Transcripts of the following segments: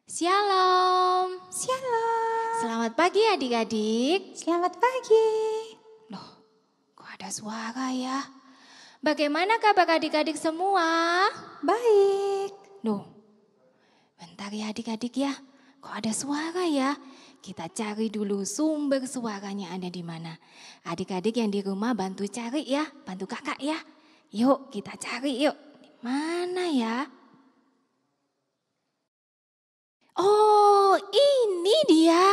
Shalom. Shalom. Selamat pagi adik-adik. Selamat pagi. Loh, kok ada suara ya? Bagaimana kabar adik-adik semua? Baik. Loh, bentar ya adik-adik ya. Kok ada suara ya? Kita cari dulu sumber suaranya ada di mana. Adik-adik yang di rumah bantu cari ya, bantu kakak ya. Yuk kita cari yuk. Di mana ya? Oh, ini dia.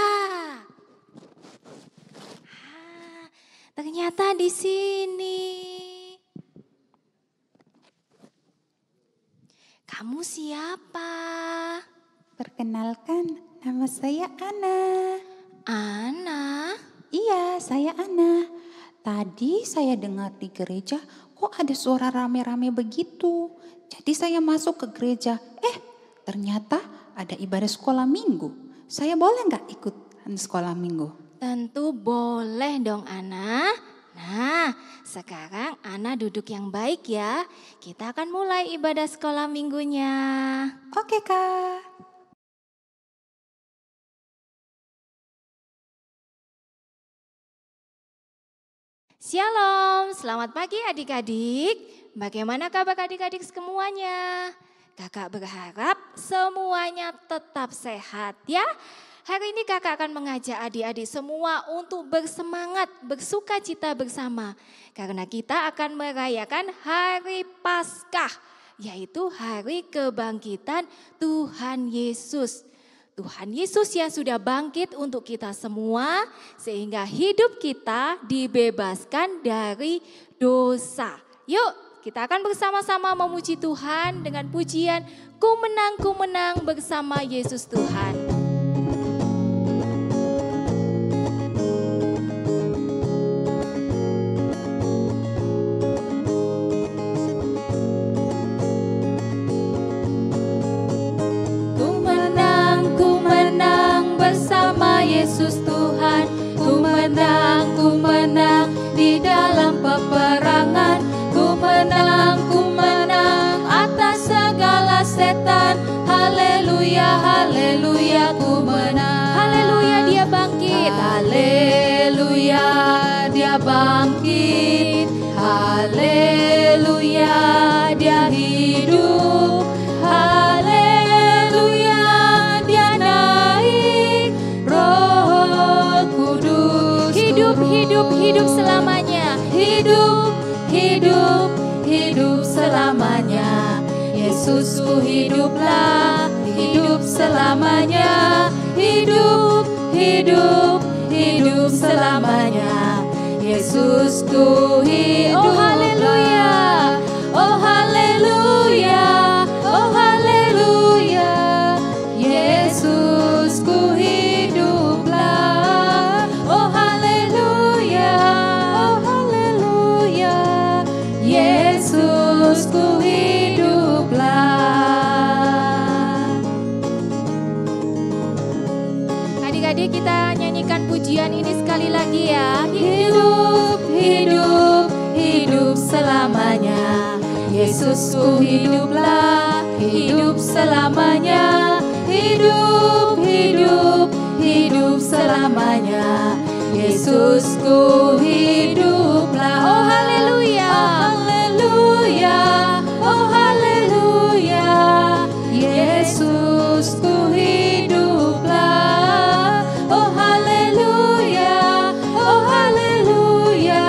Ternyata di sini. Kamu siapa? Perkenalkan, nama saya Ana. Ana? Iya, saya Ana. Tadi saya dengar di gereja kok ada suara rame-rame begitu. Jadi saya masuk ke gereja. Ternyata ada ibadah sekolah minggu. Saya boleh nggak ikut sekolah minggu? Tentu boleh dong Ana. Nah, sekarang Ana duduk yang baik ya. Kita akan mulai ibadah sekolah minggunya. Oke, Kak. Shalom, selamat pagi adik-adik. Bagaimana kabar adik-adik semuanya? Kakak berharap semuanya tetap sehat ya. Hari ini kakak akan mengajak adik-adik semua untuk bersemangat, bersuka cita bersama. Karena kita akan merayakan hari Paskah, yaitu hari kebangkitan Tuhan Yesus. Tuhan Yesus yang sudah bangkit untuk kita semua sehingga hidup kita dibebaskan dari dosa. Yuk kita akan bersama-sama memuji Tuhan dengan pujian ku menang bersama Yesus Tuhan. Yesus Tuhan, ku menang di dalam peperangan, ku menang atas segala setan. Haleluya, haleluya, ku menang. Haleluya, dia bangkit. Haleluya, dia bangkit. Haleluya, dia hidup. Hidup selamanya, hidup selamanya. Yesusku hiduplah, hidup selamanya. Hidup selamanya. Yesusku hidup. Oh haleluya, oh haleluya, oh haleluya. Yesusku hiduplah. Oh haleluya, oh haleluya. Yesusku hiduplah. Adik-adik kita nyanyikan pujian ini sekali lagi ya. Hidup selamanya. Yesusku hiduplah, hidup selamanya. Hidup selamanya. Yesusku hiduplah. Oh haleluya, oh haleluya, oh haleluya. Yesusku hiduplah. Oh haleluya, oh haleluya.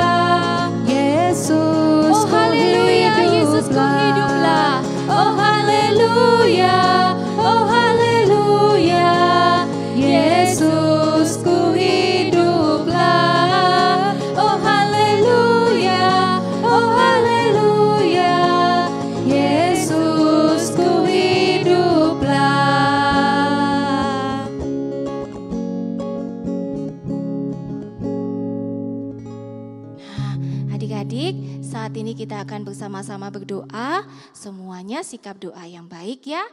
Yesusku hiduplah. Oh haleluya, oh haleluya. Yesusku hiduplah. Oh haleluya, oh haleluya. Yesusku hiduplah. Adik-adik, saat ini kita akan bersama-sama berdoa. Semuanya sikap doa yang baik ya.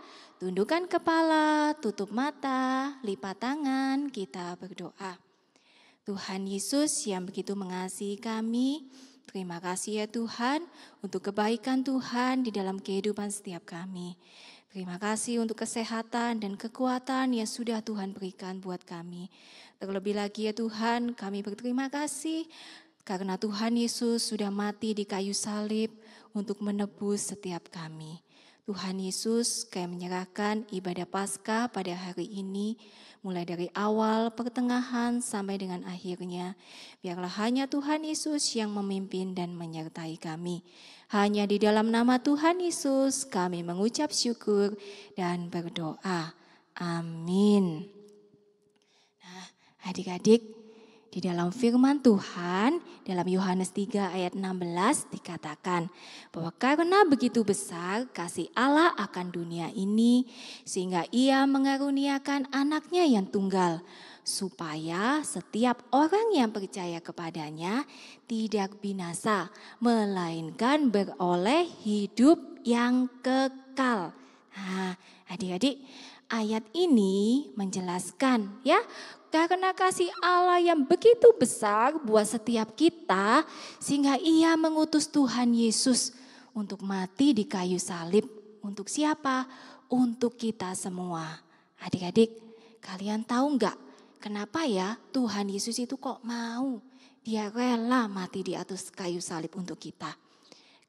Tundukkan kepala, tutup mata, lipat tangan, kita berdoa. Tuhan Yesus yang begitu mengasihi kami, terima kasih ya Tuhan untuk kebaikan Tuhan di dalam kehidupan setiap kami. Terima kasih untuk kesehatan dan kekuatan yang sudah Tuhan berikan buat kami. Terlebih lagi ya Tuhan, kami berterima kasih karena Tuhan Yesus sudah mati di kayu salib untuk menebus setiap kami. Tuhan Yesus, kami menyerahkan ibadah Paskah pada hari ini, mulai dari awal, pertengahan, sampai dengan akhirnya. Biarlah hanya Tuhan Yesus yang memimpin dan menyertai kami. Hanya di dalam nama Tuhan Yesus kami mengucap syukur dan berdoa. Amin. Nah, adik-adik, di dalam firman Tuhan, dalam Yohanes 3 ayat 16 dikatakan bahwa karena begitu besar kasih Allah akan dunia ini, sehingga ia mengaruniakan anaknya yang tunggal, supaya setiap orang yang percaya kepadanya tidak binasa, melainkan beroleh hidup yang kekal. Nah, adik-adik, ayat ini menjelaskan ya, karena kasih Allah yang begitu besar buat setiap kita, sehingga ia mengutus Tuhan Yesus untuk mati di kayu salib. Untuk siapa? Untuk kita semua. Adik-adik, kalian tahu enggak kenapa ya Tuhan Yesus itu kok mau? Dia rela mati di atas kayu salib untuk kita.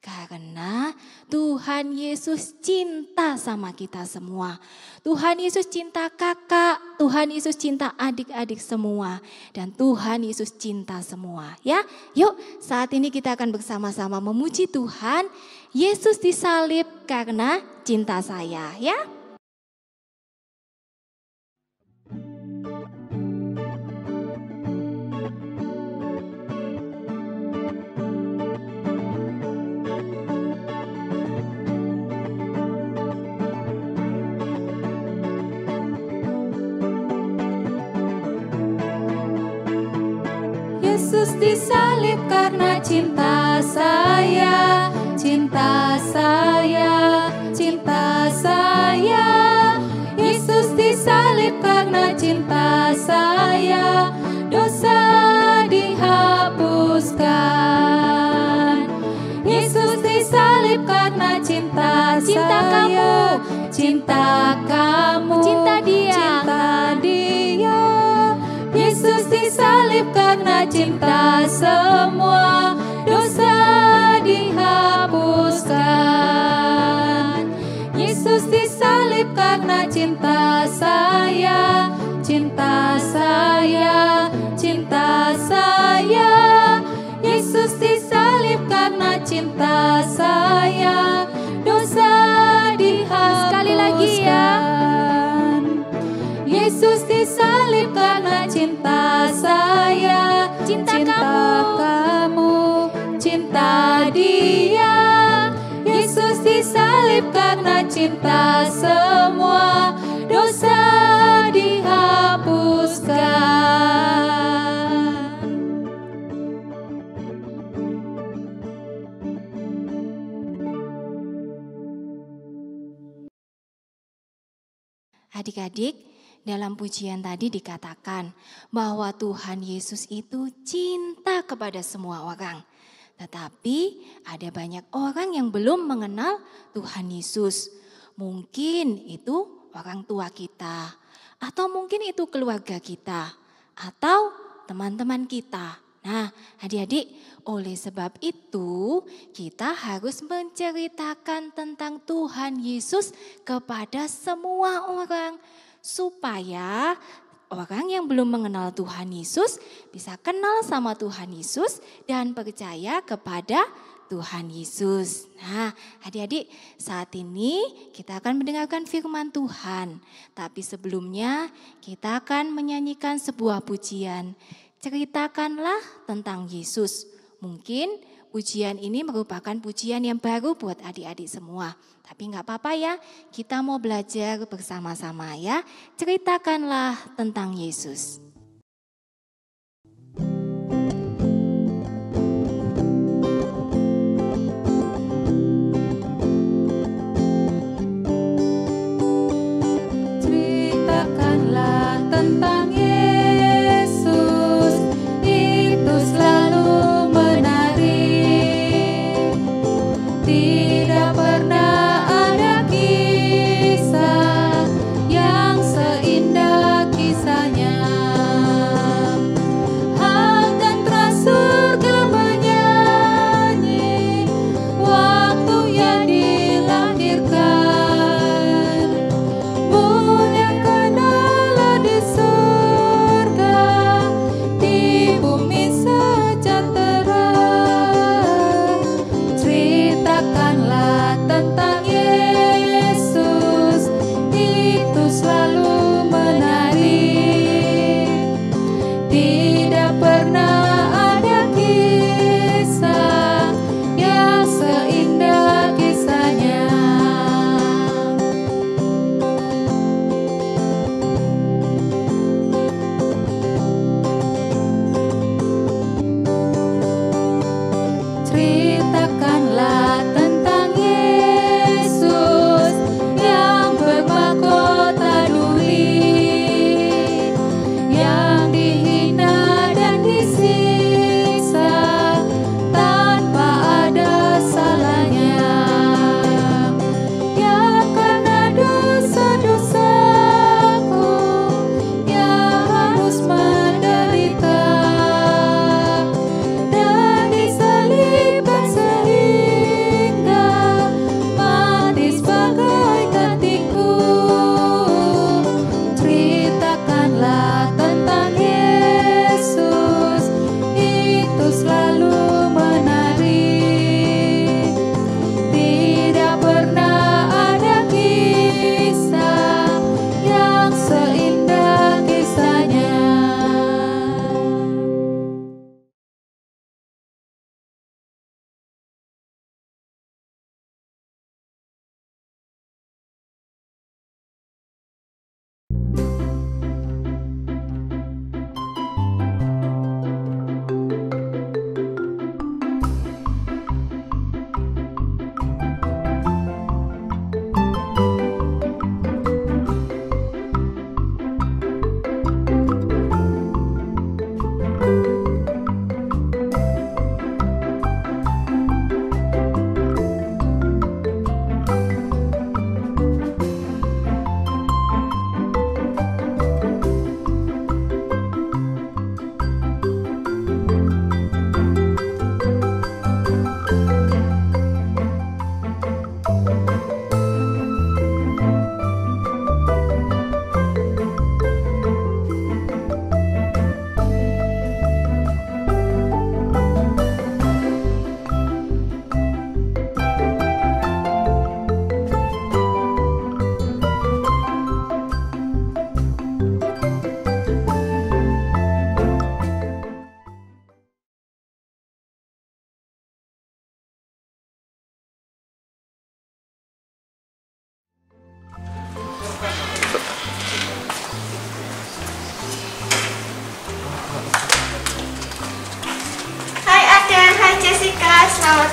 Karena Tuhan Yesus cinta sama kita semua. Tuhan Yesus cinta kakak, Tuhan Yesus cinta adik-adik semua. Dan Tuhan Yesus cinta semua. Ya, yuk saat ini kita akan bersama-sama memuji Tuhan. Yesus disalib karena cinta saya, ya. Yesus disalib karena cinta saya, cinta saya, cinta saya. Yesus disalib karena cinta saya, dosa dihapuskan. Yesus disalib karena cinta saya, cinta kamu, cinta dia, cinta dia. Yesus disalib karena cinta semua dosa dihapuskan. Yesus disalib karena cinta saya, cinta saya, cinta saya. Yesus disalib karena cinta saya, dosa dihapuskan. Sekali lagi ya. Yesus disalib karena cinta saya, cinta kamu, cinta dia. Yesus disalib karena cinta semua dosa dihapuskan. Adik-adik, dalam pujian tadi dikatakan bahwa Tuhan Yesus itu cinta kepada semua orang. Tetapi ada banyak orang yang belum mengenal Tuhan Yesus. Mungkin itu orang tua kita, atau mungkin itu keluarga kita, atau teman-teman kita. Nah, adik-adik, oleh sebab itu kita harus menceritakan tentang Tuhan Yesus kepada semua orang, supaya orang yang belum mengenal Tuhan Yesus bisa kenal sama Tuhan Yesus dan percaya kepada Tuhan Yesus. Nah, adik-adik, saat ini kita akan mendengarkan firman Tuhan. Tapi sebelumnya kita akan menyanyikan sebuah pujian. Ceritakanlah tentang Yesus. Mungkin pujian ini merupakan pujian yang baru buat adik-adik semua. Tapi enggak apa-apa ya, kita mau belajar bersama-sama ya. Ceritakanlah tentang Yesus. Ceritakanlah tentang Yesus, itu selalu menarik. Tidak pernah ada kisah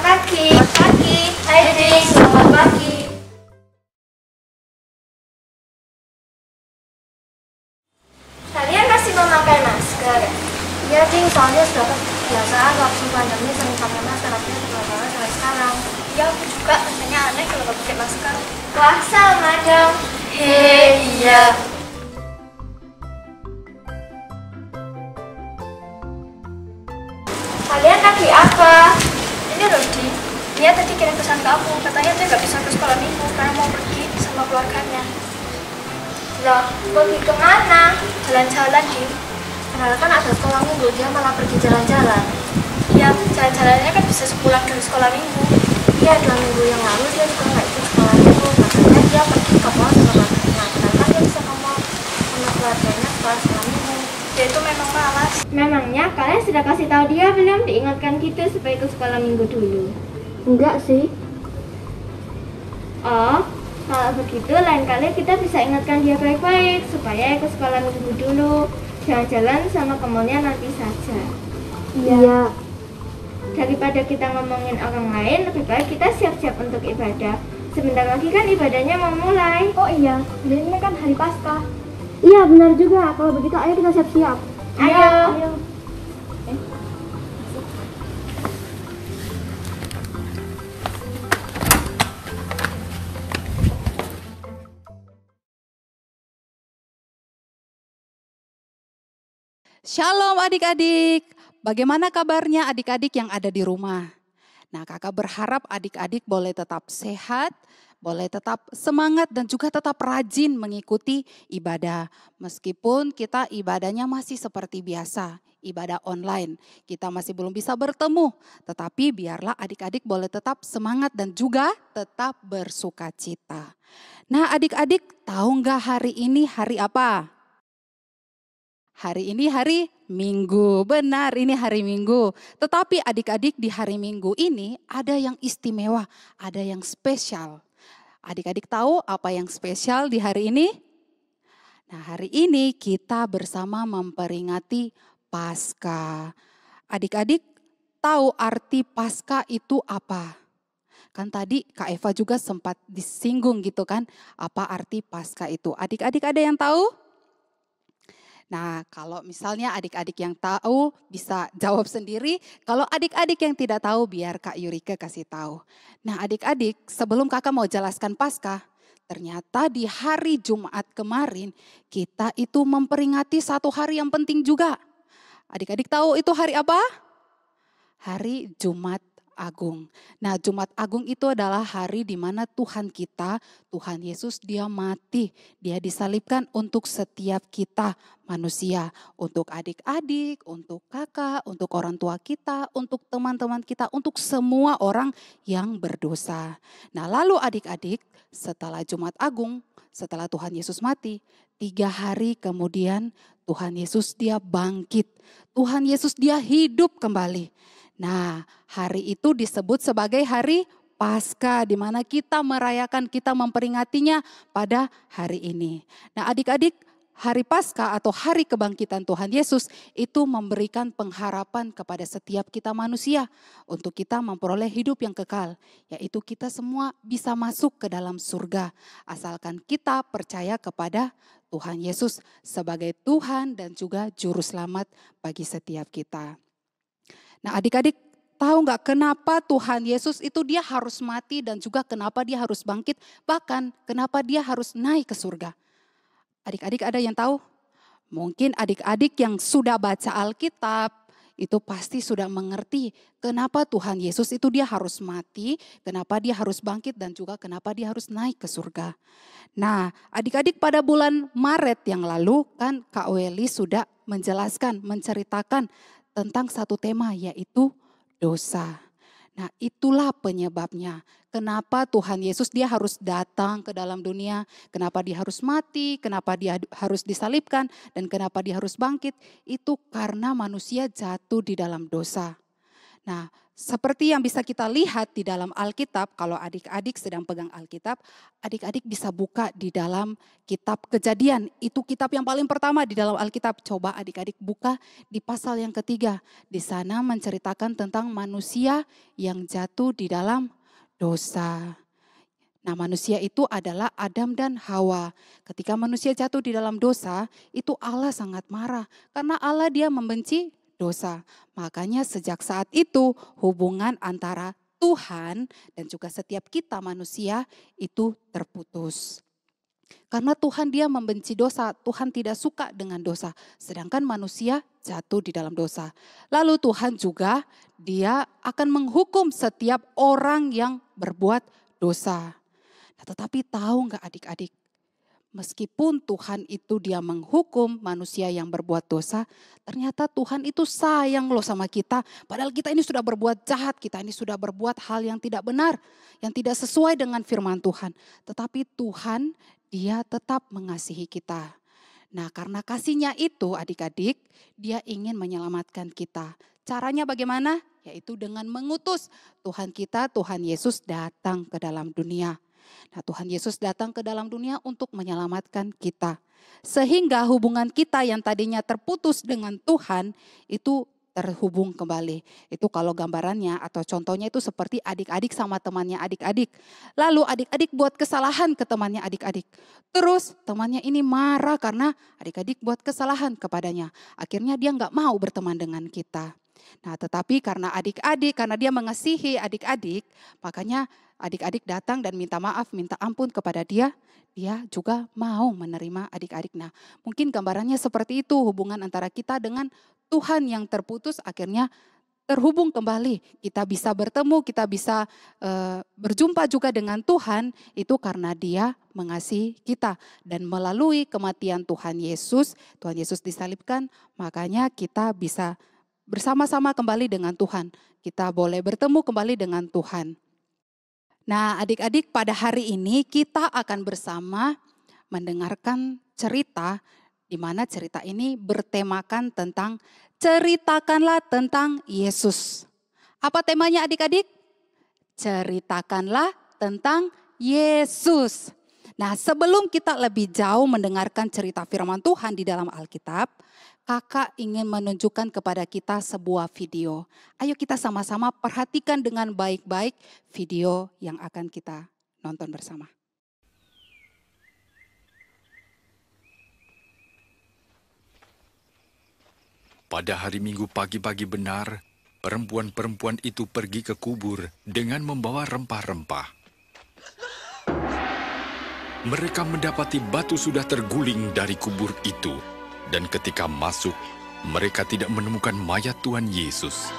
pagi. Selamat pagi. Hai Ding, selamat pagi. Kalian masih memakai masker? Iya Ding, soalnya sudah kebiasaan waktu pandemi sering pakai masker, tapi belakangan sampai sekarang. Iya, aku juga rasanya aneh kalau nggak pakai masker. Wah, sama dong. Iya. Kalian lagi apa? Ini loh, Di. Dia tadi kirim pesan ke aku, katanya dia nggak bisa ke sekolah minggu karena mau pergi sama keluarganya. Loh, pergi kemana? Jalan-jalan, Di. Padahal kan ada sekolah minggu, dia malah pergi jalan-jalan. Iya, jalan-jalannya kan bisa sepulang dari sekolah minggu. Iya, 2 minggu yang lalu dia juga nggak ikut sekolah minggu, makanya dia pergi ke mall sama keluarganya. Padahal kan dia bisa ke mall sama keluarganya sekolah minggu. Dia itu memang malas. Memangnya kalian sudah kasih tahu dia belum diingatkan gitu supaya ikut sekolah minggu dulu? Enggak sih. Oh, kalau begitu lain kali kita bisa ingatkan dia baik-baik supaya ikut sekolah minggu dulu. Jalan-jalan sama ke mallnya nanti saja. Iya. Daripada kita ngomongin orang lain, lebih baik kita siap-siap untuk ibadah. Sebentar lagi kan ibadahnya mau mulai. Oh iya, ini kan hari Paskah. Iya, benar juga. Kalau begitu ayo kita siap-siap. Ayo. Shalom adik-adik, bagaimana kabarnya adik-adik yang ada di rumah? Nah, kakak berharap adik-adik boleh tetap sehat, boleh tetap semangat dan juga tetap rajin mengikuti ibadah. Meskipun kita ibadahnya masih seperti biasa, ibadah online. Kita masih belum bisa bertemu, tetapi biarlah adik-adik boleh tetap semangat dan juga tetap bersukacita. Nah, adik-adik tahu nggak hari ini hari apa? Hari ini hari Minggu, benar ini hari Minggu. Tetapi adik-adik di hari Minggu ini ada yang istimewa, ada yang spesial. Adik-adik tahu apa yang spesial di hari ini? Nah, hari ini kita bersama memperingati Paskah. Adik-adik tahu arti Paskah itu apa? Kan tadi Kak Eva juga sempat disinggung gitu kan, apa arti Paskah itu. Adik-adik ada yang tahu? Nah, kalau misalnya adik-adik yang tahu bisa jawab sendiri. Kalau adik-adik yang tidak tahu biar Kak Yurika kasih tahu. Nah, adik-adik sebelum kakak mau jelaskan Paskah, ternyata di hari Jumat kemarin kita itu memperingati satu hari yang penting juga. Adik-adik tahu itu hari apa? Hari Jumat Agung. Nah, Jumat Agung itu adalah hari di mana Tuhan kita, Tuhan Yesus dia mati. Dia disalibkan untuk setiap kita manusia. Untuk adik-adik, untuk kakak, untuk orang tua kita, untuk teman-teman kita, untuk semua orang yang berdosa. Nah, lalu adik-adik setelah Jumat Agung, setelah Tuhan Yesus mati, 3 hari kemudian Tuhan Yesus dia bangkit. Tuhan Yesus dia hidup kembali. Nah, hari itu disebut sebagai hari Paskah, di mana kita merayakan, kita memperingatinya pada hari ini. Nah, adik-adik, hari Paskah atau hari kebangkitan Tuhan Yesus itu memberikan pengharapan kepada setiap kita manusia untuk kita memperoleh hidup yang kekal, yaitu kita semua bisa masuk ke dalam surga asalkan kita percaya kepada Tuhan Yesus sebagai Tuhan dan juga juru selamat bagi setiap kita. Nah, adik-adik tahu nggak kenapa Tuhan Yesus itu dia harus mati dan juga kenapa dia harus bangkit, bahkan kenapa dia harus naik ke surga? Adik-adik ada yang tahu? Mungkin adik-adik yang sudah baca Alkitab itu pasti sudah mengerti kenapa Tuhan Yesus itu dia harus mati, kenapa dia harus bangkit dan juga kenapa dia harus naik ke surga. Nah, adik-adik pada bulan Maret yang lalu kan Kak Weli sudah menjelaskan, menceritakan tentang satu tema yaitu dosa. Nah, itulah penyebabnya. Kenapa Tuhan Yesus dia harus datang ke dalam dunia, kenapa dia harus mati, kenapa dia harus disalibkan, dan kenapa dia harus bangkit. Itu karena manusia jatuh di dalam dosa. Nah, Seperti yang bisa kita lihat di dalam Alkitab, kalau adik-adik sedang pegang Alkitab, adik-adik bisa buka di dalam kitab Kejadian. Itu kitab yang paling pertama di dalam Alkitab. Coba adik-adik buka di pasal yang ketiga. Di sana menceritakan tentang manusia yang jatuh di dalam dosa. Nah, manusia itu adalah Adam dan Hawa. Ketika manusia jatuh di dalam dosa, itu Allah sangat marah. Karena Allah dia membenci dosa. Makanya sejak saat itu hubungan antara Tuhan dan juga setiap kita manusia itu terputus. Karena Tuhan dia membenci dosa, Tuhan tidak suka dengan dosa. Sedangkan manusia jatuh di dalam dosa. Lalu Tuhan juga dia akan menghukum setiap orang yang berbuat dosa. Nah, tetapi tahu nggak adik-adik? Meskipun Tuhan itu dia menghukum manusia yang berbuat dosa, ternyata Tuhan itu sayang loh sama kita. Padahal kita ini sudah berbuat jahat, kita ini sudah berbuat hal yang tidak benar, yang tidak sesuai dengan firman Tuhan. Tetapi Tuhan dia tetap mengasihi kita. Nah, karena kasihnya itu adik-adik, dia ingin menyelamatkan kita. Caranya bagaimana? Yaitu dengan mengutus Tuhan kita, Tuhan Yesus datang ke dalam dunia. Nah, Tuhan Yesus datang ke dalam dunia untuk menyelamatkan kita. Sehingga hubungan kita yang tadinya terputus dengan Tuhan itu terhubung kembali. Itu kalau gambarannya atau contohnya itu seperti adik-adik sama temannya adik-adik. Lalu adik-adik buat kesalahan ke temannya adik-adik. Terus temannya ini marah karena adik-adik buat kesalahan kepadanya. Akhirnya dia nggak mau berteman dengan kita. Nah, tetapi karena adik-adik, karena dia mengasihi adik-adik, makanya adik-adik datang dan minta maaf, minta ampun kepada dia, dia juga mau menerima adik-adik. Nah, mungkin gambarannya seperti itu, hubungan antara kita dengan Tuhan yang terputus akhirnya terhubung kembali. Kita bisa bertemu, kita bisa berjumpa juga dengan Tuhan, itu karena dia mengasihi kita. Dan melalui kematian Tuhan Yesus disalibkan, makanya kita bisa bersama-sama kembali dengan Tuhan. Kita boleh bertemu kembali dengan Tuhan. Nah, adik-adik, pada hari ini kita akan bersama mendengarkan cerita di mana cerita ini bertemakan tentang ceritakanlah tentang Yesus. Apa temanya adik-adik? Ceritakanlah tentang Yesus. Nah, sebelum kita lebih jauh mendengarkan cerita firman Tuhan di dalam Alkitab, kakak ingin menunjukkan kepada kita sebuah video. Ayo kita sama-sama perhatikan dengan baik-baik video yang akan kita nonton bersama. Pada hari Minggu pagi-pagi benar, perempuan-perempuan itu pergi ke kubur dengan membawa rempah-rempah. Mereka mendapati batu sudah terguling dari kubur itu. Dan ketika masuk, mereka tidak menemukan mayat Tuhan Yesus.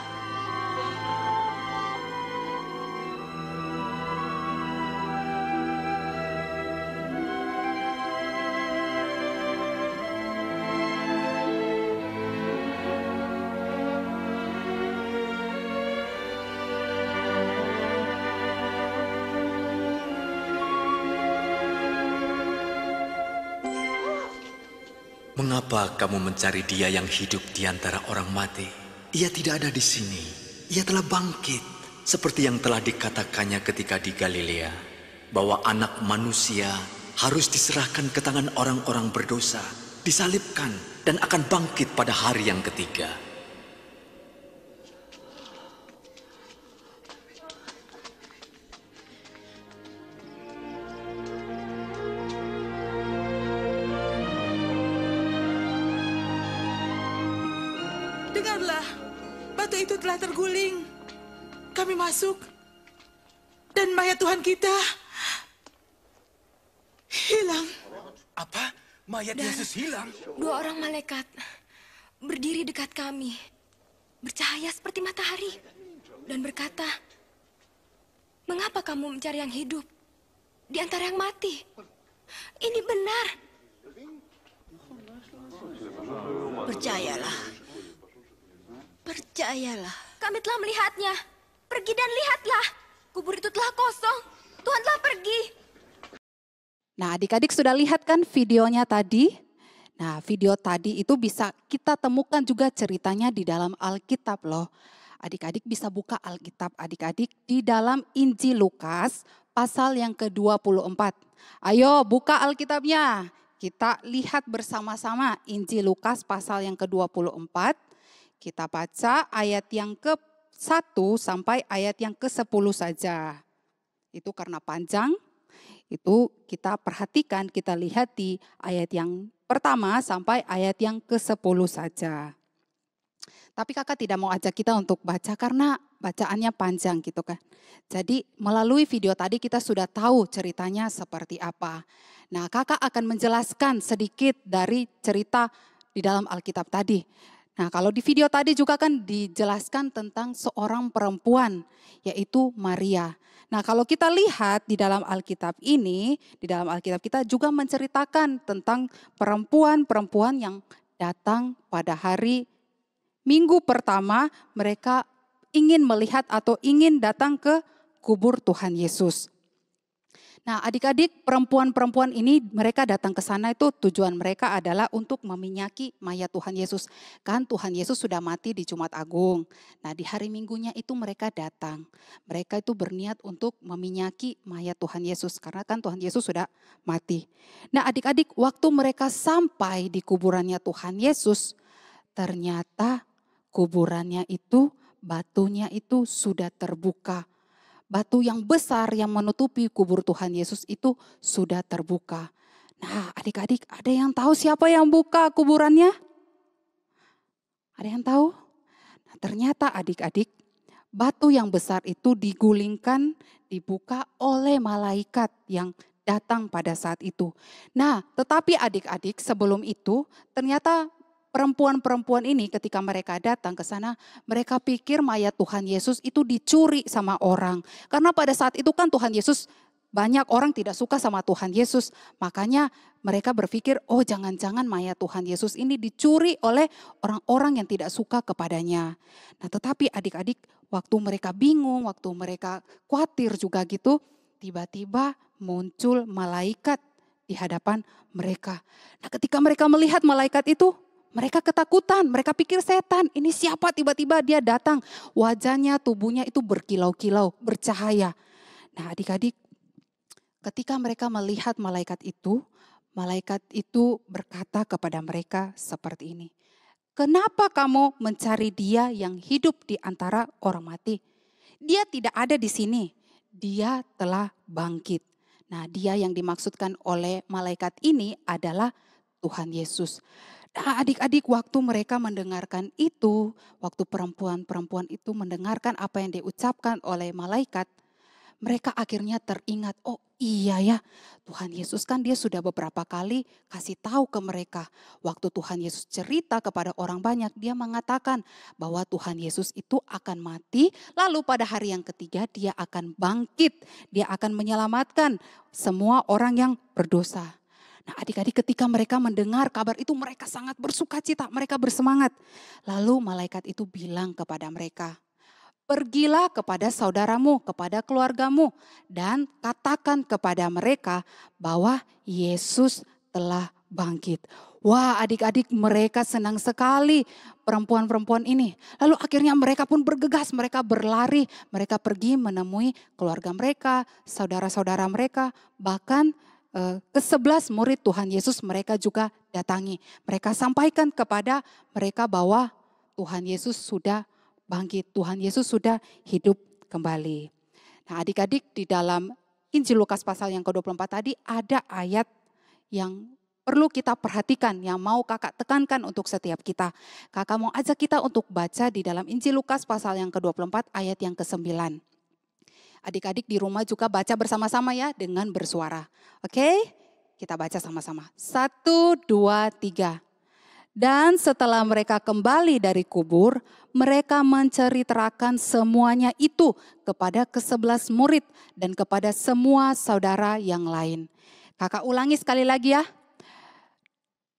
Mengapa kamu mencari dia yang hidup di antara orang mati? Ia tidak ada di sini. Ia telah bangkit. Seperti yang telah dikatakannya ketika di Galilea. Bahwa anak manusia harus diserahkan ke tangan orang-orang berdosa. Disalibkan dan akan bangkit pada hari yang ketiga. Dengarlah, batu itu telah terguling. Kami masuk, dan mayat Tuhan kita hilang. Apa? Mayat Yesus hilang? 2 orang malaikat berdiri dekat kami, bercahaya seperti matahari, dan berkata, "Mengapa kamu mencari yang hidup di antara yang mati? Ini benar." Percayalah. Kami telah melihatnya. Pergi dan lihatlah. Kubur itu telah kosong. Tuhan telah pergi. Nah, adik-adik sudah lihat kan videonya tadi? Nah, video tadi itu bisa kita temukan juga ceritanya di dalam Alkitab loh. Adik-adik bisa buka Alkitab adik-adik di dalam Injil Lukas pasal yang ke-24. Ayo buka Alkitabnya. Kita lihat bersama-sama Injil Lukas pasal yang ke-24. Kita baca ayat yang ke-1 sampai ayat yang ke-10 saja. Itu karena panjang, itu kita perhatikan, kita lihat di ayat yang pertama sampai ayat yang ke-10 saja. Tapi kakak tidak mau ajak kita untuk baca karena bacaannya panjang gitu kan. Jadi melalui video tadi kita sudah tahu ceritanya seperti apa. Nah kakak akan menjelaskan sedikit dari cerita di dalam Alkitab tadi. Nah kalau di video tadi juga kan dijelaskan tentang seorang perempuan yaitu Maria. Nah kalau kita lihat di dalam Alkitab ini, di dalam Alkitab kita juga menceritakan tentang perempuan-perempuan yang datang pada hari Minggu pertama mereka ingin melihat atau ingin datang ke kubur Tuhan Yesus. Nah adik-adik perempuan-perempuan ini mereka datang ke sana itu tujuan mereka adalah untuk meminyaki mayat Tuhan Yesus. Kan Tuhan Yesus sudah mati di Jumat Agung. Nah di hari Minggunya itu mereka datang. Mereka itu berniat untuk meminyaki mayat Tuhan Yesus. Karena kan Tuhan Yesus sudah mati. Nah adik-adik waktu mereka sampai di kuburannya Tuhan Yesus. Ternyata kuburannya itu, batunya itu sudah terbuka. Batu yang besar yang menutupi kubur Tuhan Yesus itu sudah terbuka. Nah adik-adik ada yang tahu siapa yang buka kuburannya? Ada yang tahu? Nah, ternyata adik-adik batu yang besar itu digulingkan, dibuka oleh malaikat yang datang pada saat itu. Nah tetapi adik-adik sebelum itu ternyata perempuan-perempuan ini ketika mereka datang ke sana, mereka pikir mayat Tuhan Yesus itu dicuri sama orang. Karena pada saat itu kan Tuhan Yesus, banyak orang tidak suka sama Tuhan Yesus. Makanya mereka berpikir, oh jangan-jangan mayat Tuhan Yesus ini dicuri oleh orang-orang yang tidak suka kepadanya. Nah tetapi adik-adik waktu mereka bingung, waktu mereka khawatir juga gitu, tiba-tiba muncul malaikat di hadapan mereka. Nah ketika mereka melihat malaikat itu, mereka ketakutan, mereka pikir setan, ini siapa tiba-tiba dia datang. Wajahnya, tubuhnya itu berkilau-kilau, bercahaya. Nah adik-adik ketika mereka melihat malaikat itu berkata kepada mereka seperti ini. Kenapa kamu mencari dia yang hidup di antara orang mati? Dia tidak ada di sini, dia telah bangkit. Nah dia yang dimaksudkan oleh malaikat ini adalah Tuhan Yesus. Nah, adik-adik waktu mereka mendengarkan itu, waktu perempuan-perempuan itu mendengarkan apa yang diucapkan oleh malaikat, mereka akhirnya teringat, oh iya ya Tuhan Yesus kan dia sudah beberapa kali kasih tahu ke mereka. Waktu Tuhan Yesus cerita kepada orang banyak, dia mengatakan bahwa Tuhan Yesus itu akan mati, lalu pada hari yang ketiga dia akan bangkit, dia akan menyelamatkan semua orang yang berdosa. Nah adik-adik ketika mereka mendengar kabar itu mereka sangat bersukacita, mereka bersemangat. Lalu malaikat itu bilang kepada mereka, pergilah kepada saudaramu, kepada keluargamu dan katakan kepada mereka bahwa Yesus telah bangkit. Wah adik-adik mereka senang sekali perempuan-perempuan ini. Lalu akhirnya mereka pun bergegas, mereka berlari, mereka pergi menemui keluarga mereka, saudara-saudara mereka, bahkan ke-11 murid Tuhan Yesus mereka juga datangi. Mereka sampaikan kepada mereka bahwa Tuhan Yesus sudah bangkit, Tuhan Yesus sudah hidup kembali. Nah adik-adik di dalam Injil Lukas pasal yang ke-24 tadi ada ayat yang perlu kita perhatikan, yang mau kakak tekankan untuk setiap kita. Kakak mau ajak kita untuk baca di dalam Injil Lukas pasal yang ke-24 ayat yang ke-9. Adik-adik di rumah juga baca bersama-sama ya dengan bersuara. Oke? Kita baca sama-sama. 1, 2, 3. Dan setelah mereka kembali dari kubur, mereka menceritakan semuanya itu kepada ke-11 murid dan kepada semua saudara yang lain. Kakak ulangi sekali lagi ya.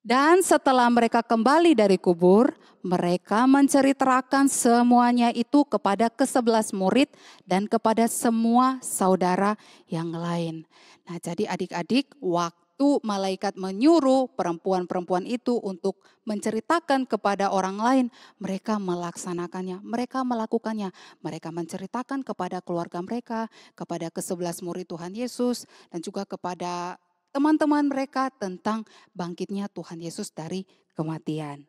Dan setelah mereka kembali dari kubur, mereka menceritakan semuanya itu kepada ke-11 murid dan kepada semua saudara yang lain. Nah jadi adik-adik waktu Waktu malaikat menyuruh perempuan-perempuan itu untuk menceritakan kepada orang lain, mereka melaksanakannya, mereka melakukannya. Mereka menceritakan kepada keluarga mereka, kepada ke-11 murid Tuhan Yesus, dan juga kepada teman-teman mereka tentang bangkitnya Tuhan Yesus dari kematian.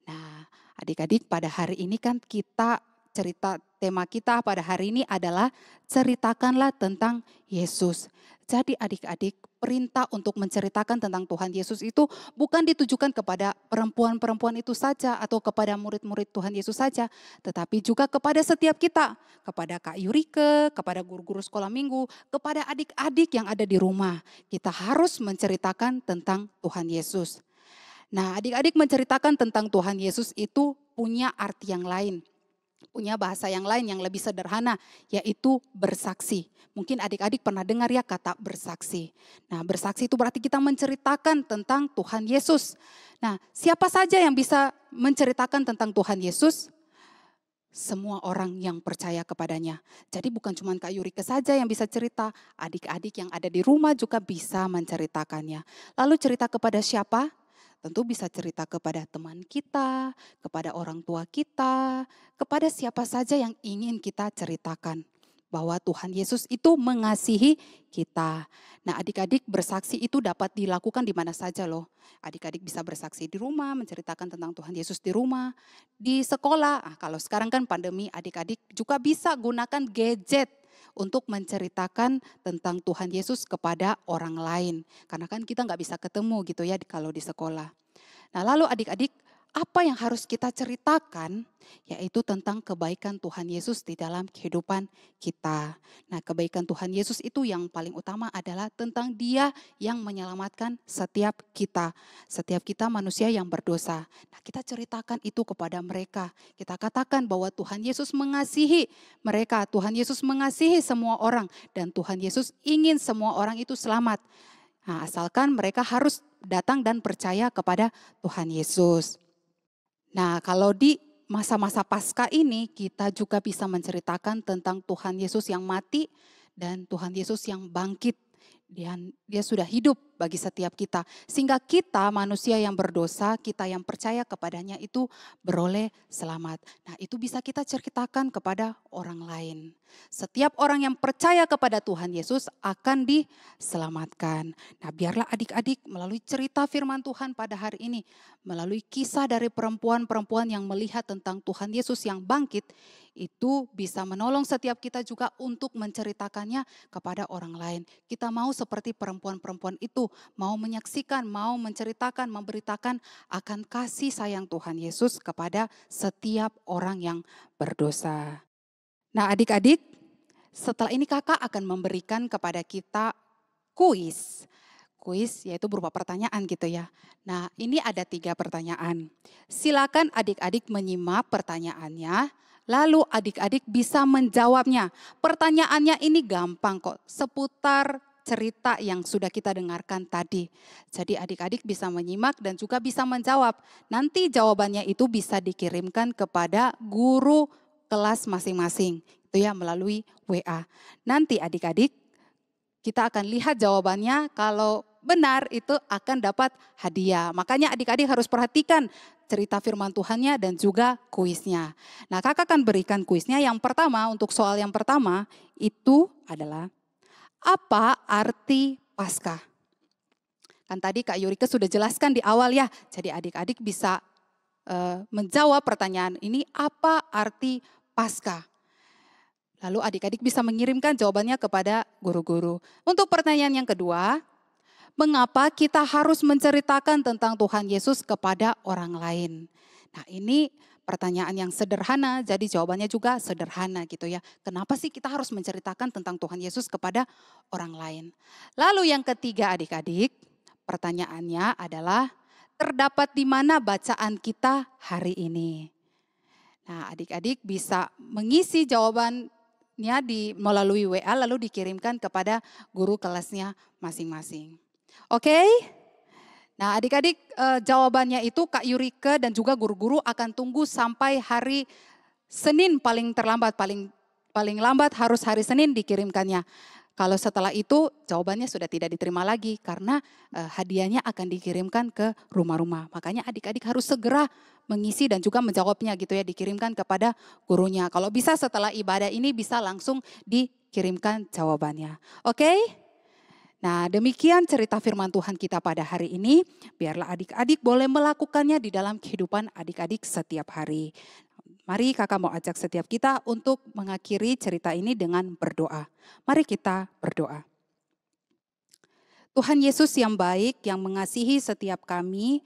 Nah, adik-adik, pada hari ini kan tema kita pada hari ini adalah ceritakanlah tentang Yesus. Jadi adik-adik, perintah untuk menceritakan tentang Tuhan Yesus itu bukan ditujukan kepada perempuan-perempuan itu saja atau kepada murid-murid Tuhan Yesus saja, tetapi juga kepada setiap kita, kepada Kak Yurike, kepada guru-guru sekolah minggu, kepada adik-adik yang ada di rumah. Kita harus menceritakan tentang Tuhan Yesus. Nah, adik-adik menceritakan tentang Tuhan Yesus itu punya arti yang lain. Punya bahasa yang lain yang lebih sederhana, yaitu bersaksi. Mungkin adik-adik pernah dengar ya kata bersaksi. Nah, bersaksi itu berarti kita menceritakan tentang Tuhan Yesus. Nah, siapa saja yang bisa menceritakan tentang Tuhan Yesus? Semua orang yang percaya kepadanya. Jadi bukan cuma Kak Yurike saja yang bisa cerita, adik-adik yang ada di rumah juga bisa menceritakannya. Lalu cerita kepada siapa? Tentu bisa cerita kepada teman kita, kepada orang tua kita, kepada siapa saja yang ingin kita ceritakan. Bahwa Tuhan Yesus itu mengasihi kita. Nah, adik-adik bersaksi itu dapat dilakukan di mana saja loh. Adik-adik bisa bersaksi di rumah, menceritakan tentang Tuhan Yesus di rumah. Di sekolah, kalau sekarang kan pandemi, adik-adik juga bisa gunakan gadget untuk menceritakan tentang Tuhan Yesus kepada orang lain. Karena kan kita nggak bisa ketemu gitu ya kalau di sekolah. Nah, lalu adik-adik, apa yang harus kita ceritakan? Yaitu tentang kebaikan Tuhan Yesus di dalam kehidupan kita. Nah, kebaikan Tuhan Yesus itu yang paling utama adalah tentang Dia yang menyelamatkan setiap kita. Setiap kita manusia yang berdosa. Nah, kita ceritakan itu kepada mereka. Kita katakan bahwa Tuhan Yesus mengasihi mereka. Tuhan Yesus mengasihi semua orang. Dan Tuhan Yesus ingin semua orang itu selamat. Nah, asalkan mereka harus datang dan percaya kepada Tuhan Yesus. Nah, kalau di masa-masa Paskah ini kita juga bisa menceritakan tentang Tuhan Yesus yang mati dan Tuhan Yesus yang bangkit. Dia sudah hidup bagi setiap kita. Sehingga kita manusia yang berdosa, kita yang percaya kepadanya itu beroleh selamat. Nah, itu bisa kita ceritakan kepada orang lain. Setiap orang yang percaya kepada Tuhan Yesus akan diselamatkan. Nah, biarlah adik-adik melalui cerita firman Tuhan pada hari ini, melalui kisah dari perempuan-perempuan yang melihat tentang Tuhan Yesus yang bangkit, itu bisa menolong setiap kita juga untuk menceritakannya kepada orang lain. Kita mau seperti perempuan-perempuan itu, mau menyaksikan, mau menceritakan, memberitakan akan kasih sayang Tuhan Yesus kepada setiap orang yang berdosa. Nah, adik-adik, setelah ini kakak akan memberikan kepada kita kuis. Kuis yaitu berupa pertanyaan gitu ya. Nah, ini ada 3 pertanyaan. Silakan adik-adik menyimak pertanyaannya, lalu adik-adik bisa menjawabnya. Pertanyaannya ini gampang kok, seputar cerita yang sudah kita dengarkan tadi. Jadi adik-adik bisa menyimak dan juga bisa menjawab. Nanti jawabannya itu bisa dikirimkan kepada guru kelas masing-masing. Itu ya melalui WA. Nanti adik-adik kita akan lihat jawabannya, kalau benar itu akan dapat hadiah. Makanya adik-adik harus perhatikan cerita firman Tuhannya dan juga kuisnya. Nah, kakak akan berikan kuisnya. Yang pertama, untuk soal yang pertama itu adalah apa arti Paskah? Kan tadi Kak Yurike sudah jelaskan di awal ya. Jadi adik-adik bisa menjawab pertanyaan ini, apa arti Paskah? Lalu adik-adik bisa mengirimkan jawabannya kepada guru-guru. Untuk pertanyaan yang kedua, mengapa kita harus menceritakan tentang Tuhan Yesus kepada orang lain? Nah, ini pertanyaan yang sederhana, jadi jawabannya juga sederhana gitu ya. Kenapa sih kita harus menceritakan tentang Tuhan Yesus kepada orang lain? Lalu yang ketiga adik-adik, pertanyaannya adalah terdapat di mana bacaan kita hari ini? Nah, adik-adik bisa mengisi jawabannya melalui WA lalu dikirimkan kepada guru kelasnya masing-masing. Oke? Nah, adik-adik jawabannya itu Kak Yurike dan juga guru-guru akan tunggu sampai hari Senin paling terlambat, paling lambat harus hari Senin dikirimkannya. Kalau setelah itu jawabannya sudah tidak diterima lagi karena hadiahnya akan dikirimkan ke rumah-rumah. Makanya adik-adik harus segera mengisi dan juga menjawabnya gitu ya, dikirimkan kepada gurunya. Kalau bisa setelah ibadah ini bisa langsung dikirimkan jawabannya. Oke? Nah, demikian cerita firman Tuhan kita pada hari ini. Biarlah adik-adik boleh melakukannya di dalam kehidupan adik-adik setiap hari. Mari kakak mau ajak setiap kita untuk mengakhiri cerita ini dengan berdoa. Mari kita berdoa. Tuhan Yesus yang baik, yang mengasihi setiap kami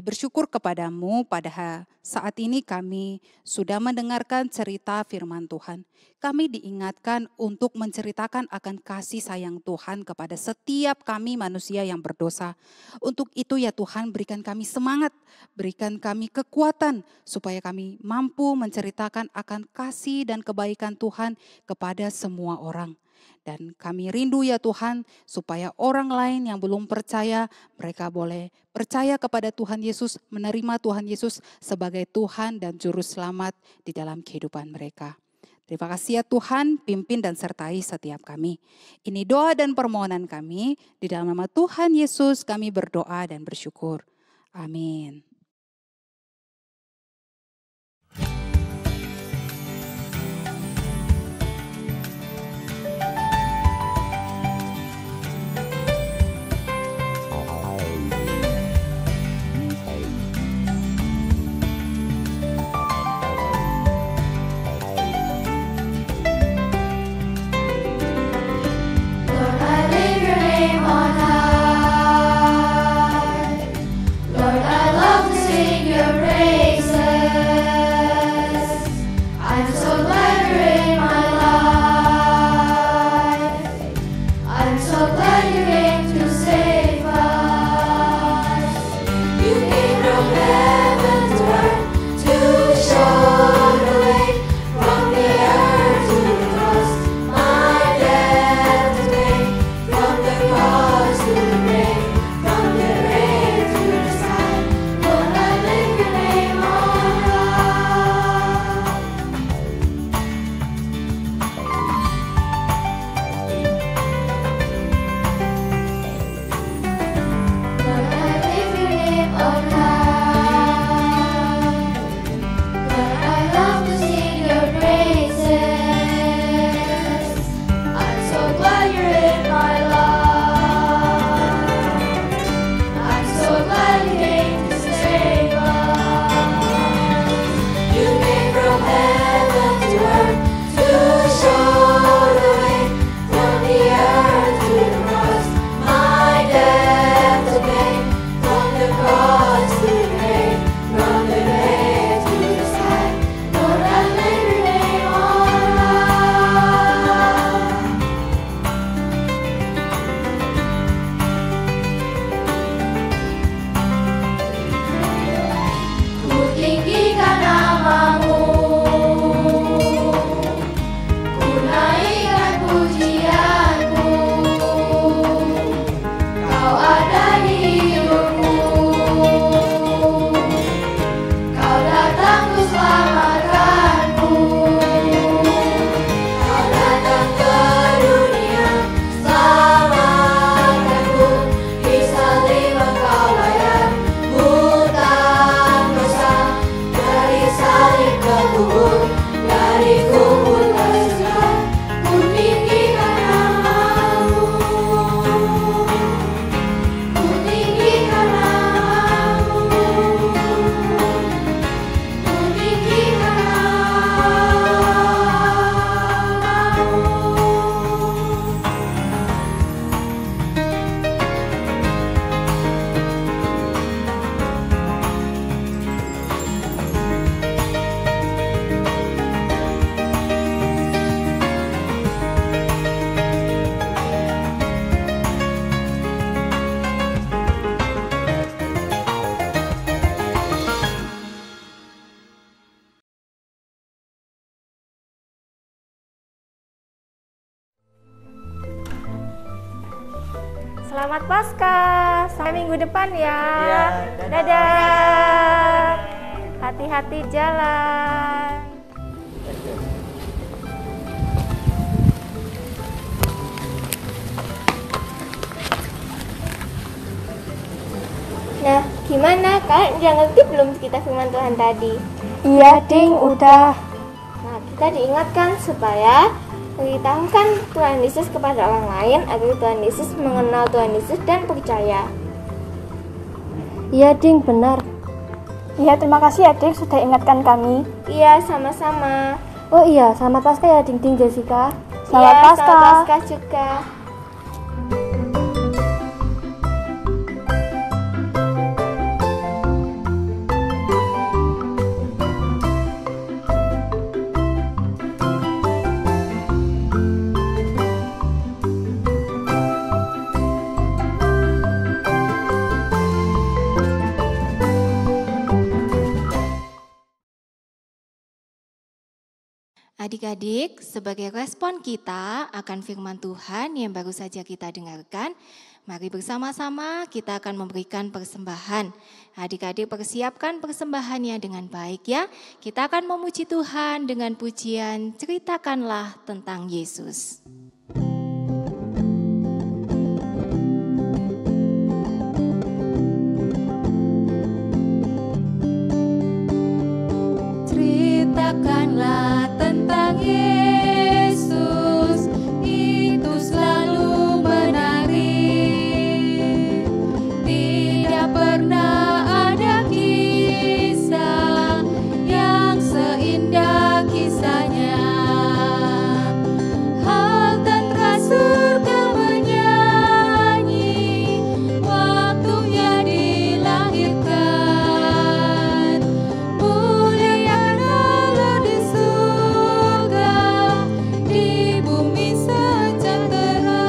bersyukur kepadamu pada saat ini kami sudah mendengarkan cerita firman Tuhan. Kami diingatkan untuk menceritakan akan kasih sayang Tuhan kepada setiap kami manusia yang berdosa. Untuk itu ya Tuhan, berikan kami semangat, berikan kami kekuatan supaya kami mampu menceritakan akan kasih dan kebaikan Tuhan kepada semua orang. Dan kami rindu ya Tuhan supaya orang lain yang belum percaya mereka boleh percaya kepada Tuhan Yesus, menerima Tuhan Yesus sebagai Tuhan dan Juru Selamat di dalam kehidupan mereka. Terima kasih ya Tuhan, pimpin dan sertai setiap kami. Ini doa dan permohonan kami, di dalam nama Tuhan Yesus kami berdoa dan bersyukur. Amin. Selamat Paskah, sampai minggu depan ya. Dadah. Hati-hati jalan. Nah, gimana kak? Udah ngerti belum kita firman Tuhan tadi? Iya, Ding, udah. Nah, kita diingatkan supaya memberitahukan Tuhan Yesus kepada orang lain agar Tuhan Yesus mengenal Tuhan Yesus dan percaya. Iya, Ding, benar. Iya, terima kasih ya, Ding, sudah ingatkan kami. Iya, sama-sama. Oh iya, selamat Paskah ya, Ding Ding Jessica. Iya, selamat Paskah juga. Adik-adik, sebagai respon kita akan firman Tuhan yang baru saja kita dengarkan, mari bersama-sama kita akan memberikan persembahan. Adik-adik persiapkan persembahannya dengan baik ya. Kita akan memuji Tuhan dengan pujian "Ceritakanlah tentang Yesus". Ceritakanlah tentang Yesus, itu selalu menarik. Tidak pernah ada kisah yang seindah kisahnya. Hal tentera surga menyanyi waktu ia dilahirkan. Muliakan Allah di surga, di bumi sejahtera.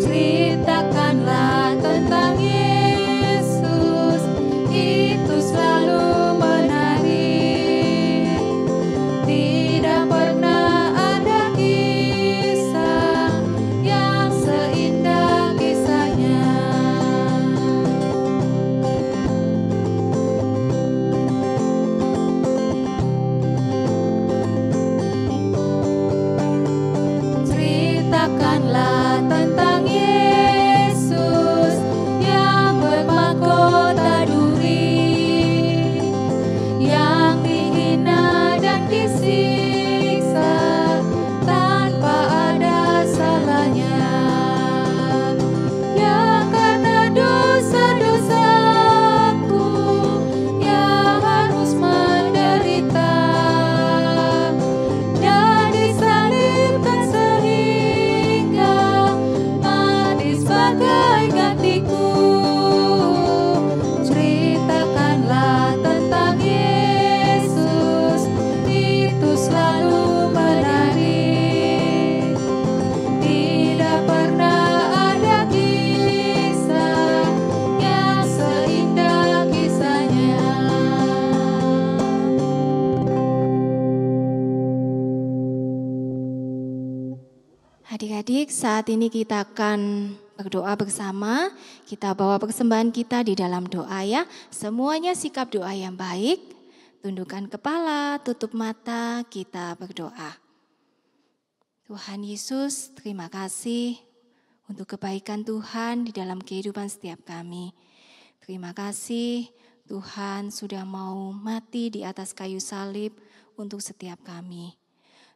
Ceritakanlah tentang Yesus, itu selalu menarik. Tidak pernah ada kisah yang seindah kisahnya. Ceritakanlah tentang Yesus yang bermahkota duri, yang dihina dan disiksa tanpa ada salahnya. Yang karena dosa-dosaku yang harus menderita dan disalibkan sehingga mati sebagai gantiku. Ceritakanlah tentang Yesus, itu selalu menarik. Tidak pernah ada kisah yang seindah kisahnya. Adik-adik, saat ini kita akan berdoa bersama. Kita bawa persembahan kita di dalam doa ya. Semuanya sikap doa yang baik. Tundukkan kepala, tutup mata, kita berdoa. Tuhan Yesus, terima kasih untuk kebaikan Tuhan di dalam kehidupan setiap kami. Terima kasih Tuhan sudah mau mati di atas kayu salib untuk setiap kami.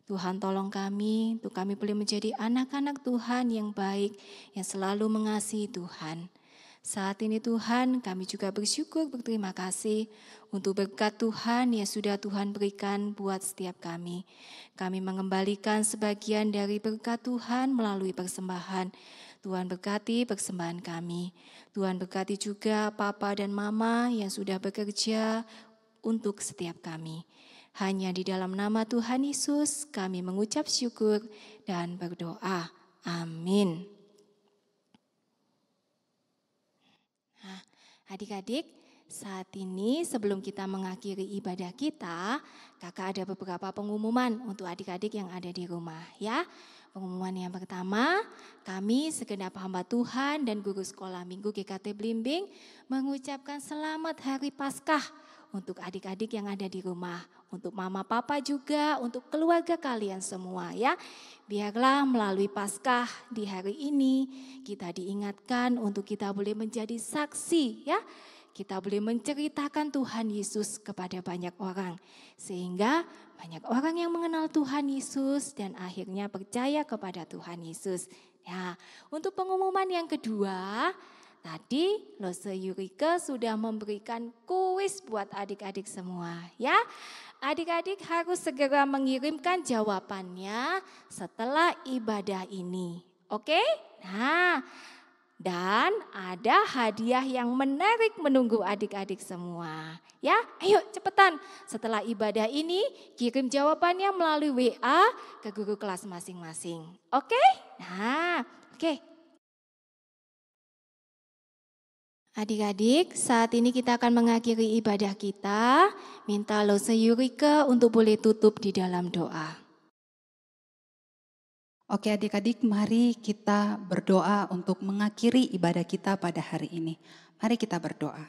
Tuhan tolong kami, untuk kami boleh menjadi anak-anak Tuhan yang baik, yang selalu mengasihi Tuhan. Saat ini Tuhan, kami juga bersyukur, berterima kasih untuk berkat Tuhan yang sudah Tuhan berikan buat setiap kami. Kami mengembalikan sebagian dari berkat Tuhan melalui persembahan. Tuhan berkati persembahan kami. Tuhan berkati juga Papa dan Mama yang sudah bekerja untuk setiap kami. Hanya di dalam nama Tuhan Yesus kami mengucap syukur dan berdoa. Amin. Nah, adik-adik, saat ini sebelum kita mengakhiri ibadah kita, kakak ada beberapa pengumuman untuk adik-adik yang ada di rumah ya. Pengumuman yang pertama, kami segenap hamba Tuhan dan guru sekolah minggu GKT Blimbing mengucapkan selamat Hari Paskah untuk adik-adik yang ada di rumah, untuk mama papa juga, untuk keluarga kalian semua ya. Biarlah melalui Paskah di hari ini kita diingatkan untuk kita boleh menjadi saksi ya. Kita boleh menceritakan Tuhan Yesus kepada banyak orang. Sehingga banyak orang yang mengenal Tuhan Yesus dan akhirnya percaya kepada Tuhan Yesus. Ya, untuk pengumuman yang kedua, tadi Lose Yurike sudah memberikan kuis buat adik-adik semua ya. Adik-adik harus segera mengirimkan jawabannya setelah ibadah ini. Oke? Nah, dan ada hadiah yang menarik menunggu adik-adik semua. Ya, ayo cepetan. Setelah ibadah ini kirim jawabannya melalui WA ke guru kelas masing-masing. Oke? Nah, oke. Adik-adik, saat ini kita akan mengakhiri ibadah kita. Minta Lose Yurike untuk boleh tutup di dalam doa. Oke adik-adik, mari kita berdoa untuk mengakhiri ibadah kita pada hari ini. Mari kita berdoa.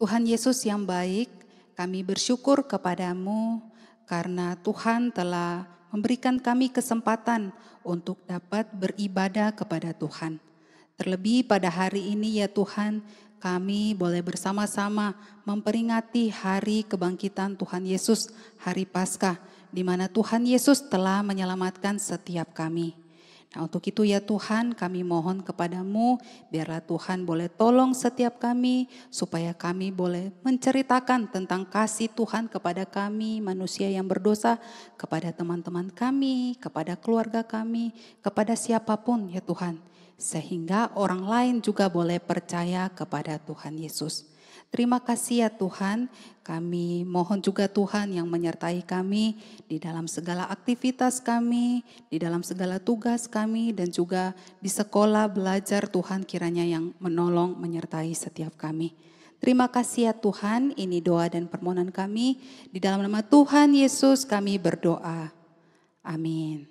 Tuhan Yesus yang baik, kami bersyukur kepadamu karena Tuhan telah memberikan kami kesempatan untuk dapat beribadah kepada Tuhan. Terlebih pada hari ini ya Tuhan, kami boleh bersama-sama memperingati hari kebangkitan Tuhan Yesus, hari Paskah, di mana Tuhan Yesus telah menyelamatkan setiap kami. Nah untuk itu ya Tuhan, kami mohon kepadamu, biarlah Tuhan boleh tolong setiap kami, supaya kami boleh menceritakan tentang kasih Tuhan kepada kami, manusia yang berdosa, kepada teman-teman kami, kepada keluarga kami, kepada siapapun ya Tuhan. Sehingga orang lain juga boleh percaya kepada Tuhan Yesus. Terima kasih ya Tuhan, kami mohon juga Tuhan yang menyertai kami di dalam segala aktivitas kami, di dalam segala tugas kami, dan juga di sekolah belajar Tuhan kiranya yang menolong menyertai setiap kami. Terima kasih ya Tuhan, ini doa dan permohonan kami, di dalam nama Tuhan Yesus kami berdoa. Amin.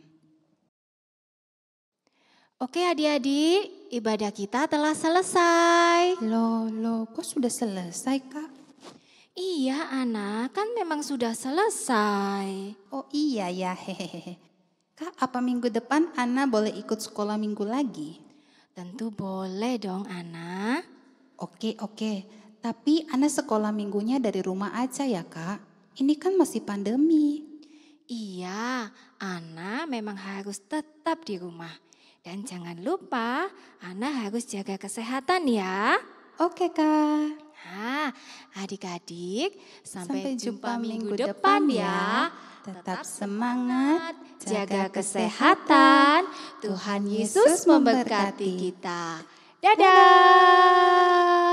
Oke adik-adik, ibadah kita telah selesai. Loh, kok sudah selesai Kak? Iya anak, kan memang sudah selesai. Oh iya ya, hehehe. Kak, apa minggu depan Ana boleh ikut sekolah minggu lagi? Tentu boleh dong Ana. Oke, tapi Ana sekolah minggunya dari rumah aja ya Kak. Ini kan masih pandemi. Iya, Ana memang harus tetap di rumah. Dan jangan lupa, Ana harus jaga kesehatan ya. Oke Kak. Nah, adik-adik, sampai jumpa minggu minggu depan depan ya. Tetap semangat, Jaga kesehatan. Tuhan Yesus memberkati kita. Dadah.